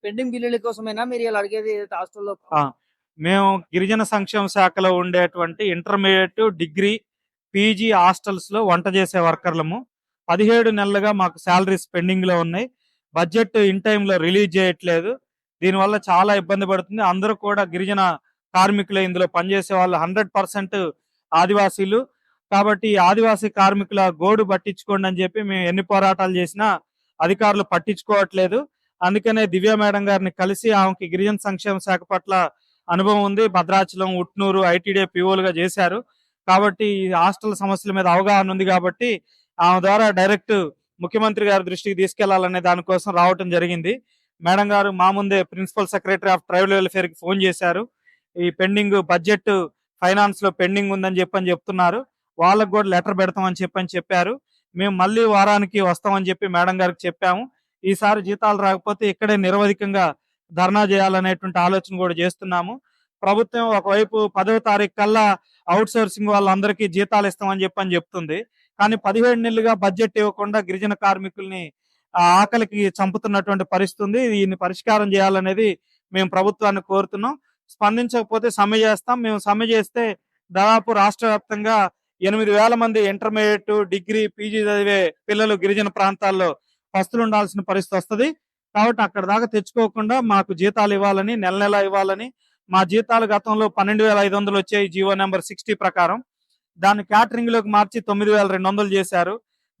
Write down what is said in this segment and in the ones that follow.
Pending బిల్లుల కోసమేనా మీరు ఇలా అడిగేది ఏదైతే హాస్టల్‌లో? ఆ! మేము గిరిజన సంక్షేమ శాఖలో ఉండేటువంటి ఇంటర్మీడియేట్, డిగ్రీ, పీజీ హాస్టల్స్‌లో వంట చేసే వర్కర్‌లము. 17 నెలలుగా మాకు సాలరీస్ పెండింగ్‌లో ఉన్నాయి. బడ్జెట్ ఇన్ టైమ్‌లో రిలీజ్ చేయట్లేదు. దీనివల్ల చాలా ఇబ్బంది పడుతుంది. అందరూ కూడా గిరిజన కార్మికులే ఇందులో పనిచేసే వాళ్ళు 100% ఆదివాసీలు. కాబట్టి ఈ ఆదివాసీ కార్మికుల గోడు పట్టించుకోండి అని చెప్పి మేము ఎన్ని పోరాటాలు చేసినా అధికారులు పట్టించుకోవట్లేదు. అందుకనే దివ్య మేడం గారిని కలిసి ఆమెకి గిరిజన సంక్షేమ శాఖ పట్ల అనుభవం ఉంది. భద్రాచలం, ఉట్నూరు, ఐటీడీఏ పీఓలుగా చేశారు. కాబట్టి ఈ హాస్టల్ సమస్యల మీద అవగాహన ఉంది కాబట్టి ఆమె ద్వారా డైరెక్ట్ ముఖ్యమంత్రి గారి దృష్టికి తీసుకెళ్లాలనే దానికోసం రావటం జరిగింది. మేడం గారు మా ముందే principal secretary of tribal welfare కి ఫోన్ చేశారు. ఈ పెండింగ్ బడ్జెట్ ఫైనాన్స్ లో పెండింగ్ ఉందని చెప్తున్నారు. వాళ్ళకు కూడా లెటర్ పెడతామని చెప్పారు. మేము మళ్ళీ వారానికి వస్తామని చెప్పి మేడం గారికి చెప్పాము. ఈసారి జీతాలు రాకపోతే ఇక్కడే నిరవధికంగా ధర్నా చేయాలనేటువంటి ఆలోచన కూడా చేస్తున్నాము. ప్రభుత్వం ఒకవైపు 10వ తారీఖు కల్లా అవుట్ సోర్సింగ్ వాళ్ళందరికీ జీతాలు ఇస్తామని చెప్తుంది. కానీ 17 నెలలుగా బడ్జెట్ ఇవ్వకుండా గిరిజన కార్మికుల్ని ఆకలికి చంపుతున్నటువంటి పరిస్థితి ఉంది. దీన్ని పరిష్కారం చేయాలనేది మేము ప్రభుత్వాన్ని కోరుతున్నాం. స్పందించకపోతే సమ్మె చేస్తాం. మేము సమ్మె చేస్తే దాదాపు రాష్ట్ర వ్యాప్తంగా 8,000 మంది ఇంటర్మీడియట్, డిగ్రీ, పీజీ చదివే పిల్లలు గిరిజన ప్రాంతాల్లో పస్తులు ఉండాల్సిన పరిస్థితి వస్తుంది. కాబట్టి అక్కడ దాకా తెచ్చుకోకుండా మాకు జీతాలు ఇవ్వాలని, నెల నెల ఇవ్వాలని, మా జీతాలు గతంలో 12,500 వచ్చాయి జీవో నెంబర్ 60 ప్రకారం. దాన్ని క్యాటరింగ్ లోకి మార్చి 9,200 చేశారు.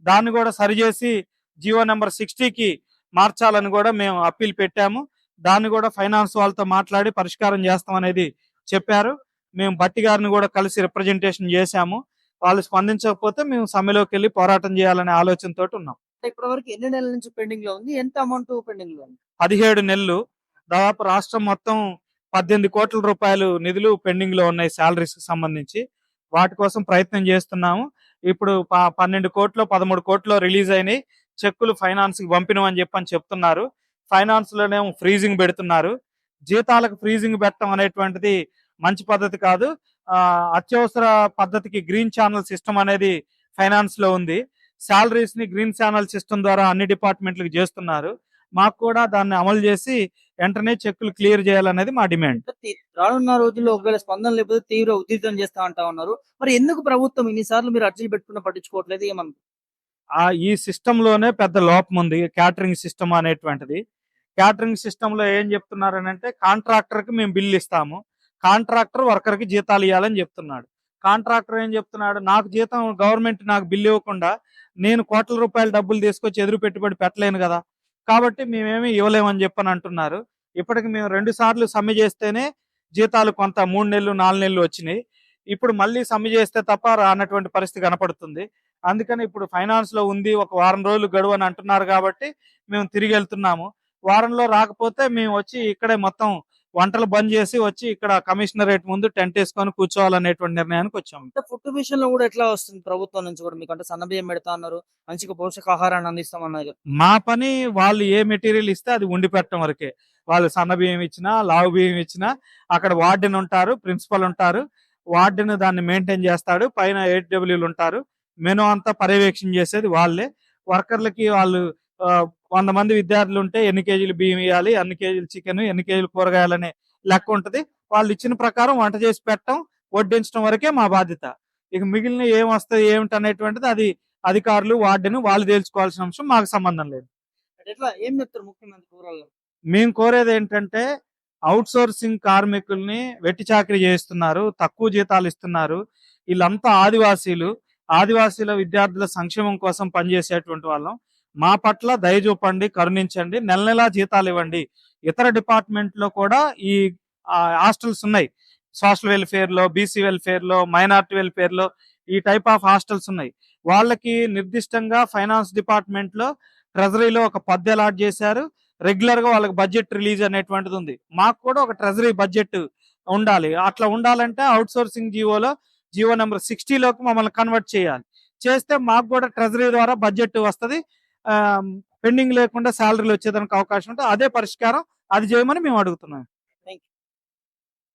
దాన్ని కూడా సరిచేసి జీవో నెంబర్ 60కి మార్చాలని కూడా మేము అప్పీల్ పెట్టాము. దాన్ని కూడా ఫైనాన్స్ వాళ్ళతో మాట్లాడి పరిష్కారం చేస్తాం అనేది చెప్పారు. మేము బట్టి గారిని కూడా కలిసి రిప్రజెంటేషన్ చేశాము. వాళ్ళు స్పందించకపోతే మేము సమ్మెలోకి వెళ్ళి పోరాటం చేయాలనే ఆలోచనతో ఉన్నాం. ఇప్పటి వరకు ఎన్ని నెలల నుంచి పెండింగ్ లో ఉంది? ఎంత అమౌంట్ పెండింగ్ లో ఉంది? 17 నెలలు. దాదాపు రాష్ట్రం మొత్తం 18 కోట్ల రూపాయలు నిధులు పెండింగ్ లో ఉన్నాయి సాలరీస్ కి సంబంధించి. వాటి కోసం ప్రయత్నం చేస్తున్నాము. ఇప్పుడు 12 కోట్లు, 13 కోట్లు రిలీజ్ అయినాయి. చెక్కులు ఫైనాన్స్ కి పంపినమని చెప్తున్నారు. ఫైనాన్స్ లోనేమో ఫ్రీజింగ్ పెడుతున్నారు. జీతాలకు ఫ్రీజింగ్ పెట్టడం అనేటువంటిది మంచి పద్ధతి కాదు. అత్యవసర పద్ధతికి గ్రీన్ ఛానల్ సిస్టమ్ అనేది ఫైనాన్స్ లో ఉంది. సాలరీస్ ని గ్రీన్ ఛానల్ సిస్టమ్ ద్వారా అన్ని డిపార్ట్మెంట్లకు చేస్తున్నారు. మాకు కూడా దాన్ని అమలు చేసి వెంటనే చెక్కులు క్లియర్ చేయాలనేది మా డిమాండ్. రానున్న రోజుల్లో ఒకవేళ స్పందన లేకపోతే తీవ్ర ఉధృతం చేస్తా అంటా ఉన్నారు. మరి ఎందుకు ప్రభుత్వం ఇన్నిసార్లు మీరు అర్జీలు పెట్టుకున్న పట్టించుకోవట్లేదు? ఏమన్నా ఈ సిస్టమ్ లోనే పెద్ద లోపం ఉంది. క్యాటరింగ్ సిస్టమ్ అనేటువంటిది. క్యాటరింగ్ సిస్టమ్ లో ఏం చెప్తున్నారు అంటే కాంట్రాక్టర్ కి మేము బిల్లు ఇస్తాము, కాంట్రాక్టర్ వర్కర్ కి జీతాలు ఇవ్వాలని చెప్తున్నాడు. కాంట్రాక్టర్ ఏం చెప్తున్నాడు, నాకు జీతం గవర్నమెంట్ నాకు బిల్లు ఇవ్వకుండా నేను కోట్ల రూపాయల డబ్బులు తీసుకొచ్చి ఎదురు పెట్టుబడి పెట్టలేను కదా, కాబట్టి మేమేమి ఇవ్వలేమని చెప్పని అంటున్నారు. ఇప్పటికి మేము 2 సార్లు సమ్మె చేస్తేనే జీతాలు కొంత 3 నెలలు 4 నెలలు వచ్చినాయి. ఇప్పుడు మళ్ళీ సమ్మె చేస్తే తప్ప రానటువంటి పరిస్థితి కనపడుతుంది. అందుకని ఇప్పుడు ఫైనాన్స్ లో ఉంది, ఒక వారం రోజులు గడువు అని అంటున్నారు కాబట్టి మేము తిరిగి వెళ్తున్నాము. వారంలో రాకపోతే మేము వచ్చి ఇక్కడే మొత్తం వంటలు బంద్ చేసి వచ్చి ఇక్కడ కమిషనరేట్ ముందు టెంట్ వేసుకొని కూర్చోవాలనేటువంటి నిర్ణయానికి వచ్చాము. ఫుడ్ విషయంలో కూడా ఎట్లా వస్తుంది ప్రభుత్వం నుంచి కూడా? మీకు అంటే సన్నబియ్యం పెడతా అన్నారు, మంచిగా పోషకాహారాన్ని అందిస్తామన్నారు. మా పని వాళ్ళు ఏ మెటీరియల్ ఇస్తే అది ఉండి పెట్టడం వరకే. వాళ్ళు సన్న బియ్యం ఇచ్చినా, లావు బియ్యం ఇచ్చినా అక్కడ వార్డెన్ ఉంటారు, ప్రిన్సిపల్ ఉంటారు. వార్డెన్ దాన్ని మెయింటైన్ చేస్తాడు, పైన 8Wలు ఉంటారు. మెనూ అంతా పర్యవేక్షణ చేసేది వాళ్ళే. వర్కర్లకి వాళ్ళు 100 మంది విద్యార్థులు ఉంటే ఎన్ని కేజీలు బియ్యం ఇవ్వాలి, అన్ని కేజీలు చికెన్, ఎన్ని కేజీలు కూరగాయలనే లెక్క ఉంటది. వాళ్ళు ఇచ్చిన ప్రకారం వంట చేసి పెట్టడం, వడ్డించడం వరకే మా బాధ్యత. ఇక మిగిలిన ఏం వస్తుంది ఏమిటి అనేటువంటిది అది అధికారులు, వార్డెన్ వాళ్ళు తేల్చుకోవాల్సిన అంశం, మాకు సంబంధం లేదు. ఎట్లా ఏం చెప్తారు ముఖ్యమంత్రి కూరల్లో? మేము కోరేది ఏంటంటే అవుట్ సోర్సింగ్ కార్మికుల్ని వెట్టి చాకరీ చేస్తున్నారు, తక్కువ జీతాలు ఇస్తున్నారు. వీళ్ళంతా ఆదివాసీలు. ఆదివాసీల విద్యార్థుల సంక్షేమం కోసం పనిచేసేటువంటి వాళ్ళం. మా పట్ల దయ చూపండి, కరుణించండి, నెల నెలా జీతాలు ఇవ్వండి. ఇతర డిపార్ట్మెంట్ లో కూడా ఈ హాస్టల్స్ ఉన్నాయి. సోషల్ వెల్ఫేర్ లో, బీసీ వెల్ఫేర్ లో, మైనార్టీ వెల్ఫేర్ లో ఈ టైప్ ఆఫ్ హాస్టల్స్ ఉన్నాయి. వాళ్ళకి నిర్దిష్టంగా ఫైనాన్స్ డిపార్ట్మెంట్ లో ట్రెజరీలో ఒక పద్దు అలాట్ చేశారు. రెగ్యులర్ గా వాళ్ళకి బడ్జెట్ రిలీజ్ అనేటువంటిది ఉంది. మాకు కూడా ఒక ట్రెజరీ బడ్జెట్ ఉండాలి. అట్లా ఉండాలంటే అవుట్ సోర్సింగ్ జీవో నెంబర్ 60లోకి మమ్మల్ని కన్వర్ట్ చేయాలి. చేస్తే మాకు కూడా ట్రెజరీ ద్వారా బడ్జెట్ వస్తుంది. పెండింగ్ లేకుండా శాలరీలు వచ్చేదానికి అవకాశం ఉంటుంది. అదే పరిష్కారం, అది చేయమని మేము అడుగుతున్నాం.